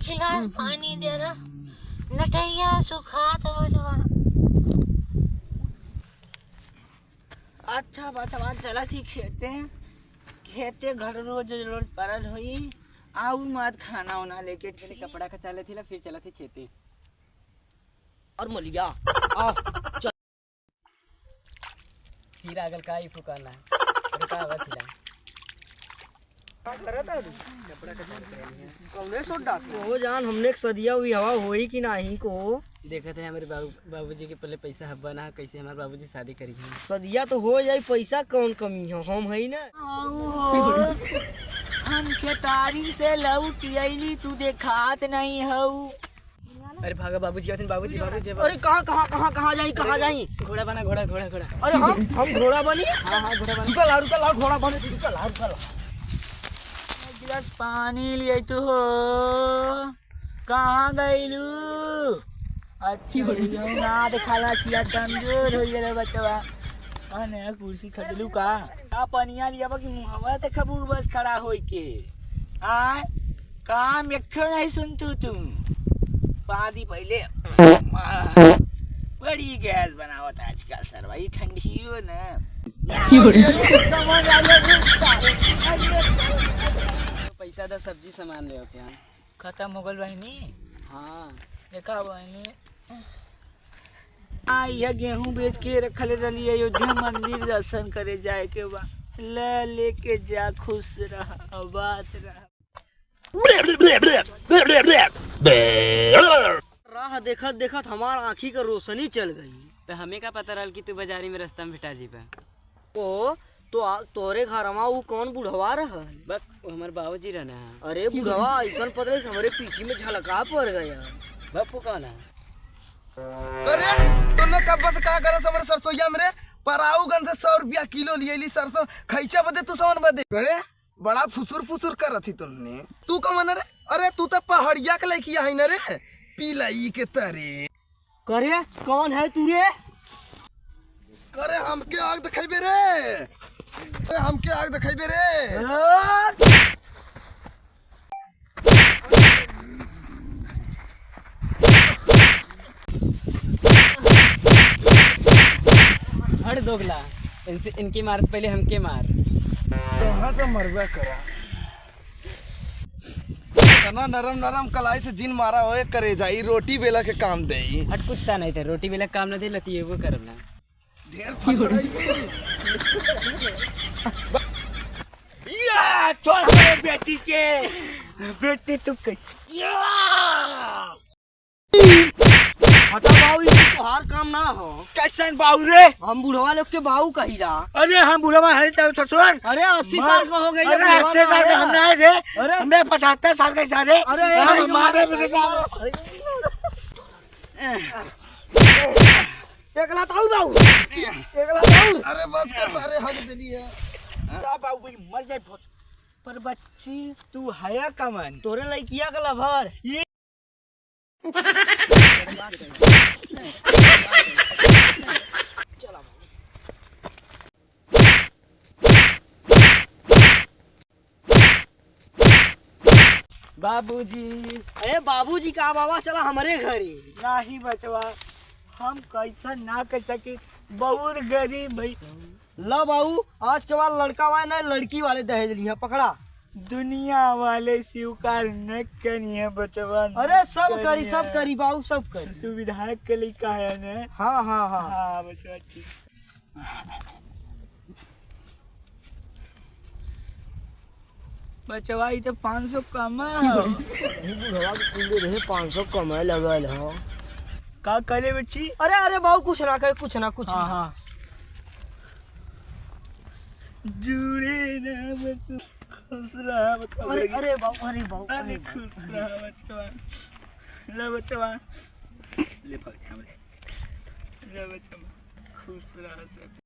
गिलास पानी दे दो, नटैया सुखा तो बचवा। अच्छा बचवा चला थी खेते घर रोज रोज परल हुई आऊ मत खाना उना लेके पहले कपड़ा खचा ले थी फिर चला थी खेती और मलिया आ फिर आगल का ही फुकाना है का आवा थी वो जान हमने एक सदिया हुई हवा होई कि नहीं को देखते हैं हमारे बाबूजी के पहले पैसा हब्बा ना कैसे हमारे बाबूजी शादी करी है। सदिया तो हो जाए पैसा कौन कमी है हम है ना हम खेतारी से लौट आईली तू देखात नहीं हऊ। अरे भागा बाबूजी आते बाबूजी बाबूजी अरे कहाँ जाई घोड़ा बना घोड़ा घोड़ा घोड़ा अरे हम घोड़ा बनी। हाँ घोड़ा बना रुका ला घोड़ा बने रुका ला गिलास पानी लिए तू हो कहाँ गईलू। अच्छी ना दिखाला किया कमजोर हो गया बचवा अने कुर्सी खरीदलू का पनिया लिया कि मुहवा ते खबू बस खड़ा होई के आ काम एकठो नहीं सुनतू तुम पादी पहले बड़ी गैस बनावत आजकल सरवाई ठंडी हो ना पैसा दा सब्जी सामान ले होते हैं खत्म हो गल बहनी। हाँ देखा बहनी यह गेहूं बेच के रखल रही अयोध्या मंदिर दर्शन करे जाए के बा लेके जा खुश रहा बात रहा राह देखत देखत हमार आँखी का रोशनी चल गई। तो हमें का पता रहा कि तू बाजारी में रास्ता में भेटा जी ओ तो तोरे घर में वो कौन बुढ़वा रहा बस हमारे बाबूजी रहना है। अरे बुढ़वा ऐसा पता हमारे पीछे में झलका पड़ गया बापू कौन है करे तूने कब बस का करे हमारे सरसोईया में रे पराऊ गन से 100 रुपया किलो लिए ली सरसों खैचा बदे तू समन बदे करे बड़ा फुसुर करत थी तुमने तू कौन रे अरे तू तो पहाड़िया के लड़किया है ना रे पिलाई के तरे करे कौन है तू रे करे हमके आग दिखाइबे रे अरे हमके आग दिखाइबे रे हट दोगला इनकी मार पहले हमके मार कहाँ तो मरवा करा इतना नरम कलाई से जिन मारा होए करे जाई रोटी बेला के काम दे हट कुछ नहीं था रोटी बेला काम न दे लती वो करना ढेर छोड़ हमारे बेटी के बेटी तू कैसे हटा बाबू तो हर काम ना हो कैसे बाबू रे हम बुढ़वा लोग के बाबू कही रहा। अरे हम बुढ़वा है ससुर अरे 80 साल का हो गई अरे 80 साल का हम नहीं रे अरे हमें 75 साल का सारे अरे हमारे एकला ताऊ बाबू एकला ताऊ अरे बस कर सारे हक दे लिए बाबू मर जाए पर बच्ची तू हया कमन तोरे लइकिया का लभर ये बाबूजी अरे बाबूजी का बाबा चला हमारे घर ही नहीं बचवा हम कैसा ना कर सके बहुत गरीब भाई ला बाबू आज के बाद लड़का वाले ना लड़की वाले दहेज लिया पकड़ा दुनिया वाले स्वीकार न करिए बचवा अरे सब करी बाबू सब करी तू विधायक के लिए कहा है ना हाँ बचवा ठीक बचवा तो 500 कमा 500 कमाए लगल हो का करे बच्ची अरे बाबू कुछ ना करे कुछ हाँ जुड़े ना बच्चों खुश रहा बचवा अरे बाबू अरे खुश रहा बचवा ले बचवा ले पकड़ ले बचवा खुश रहा सब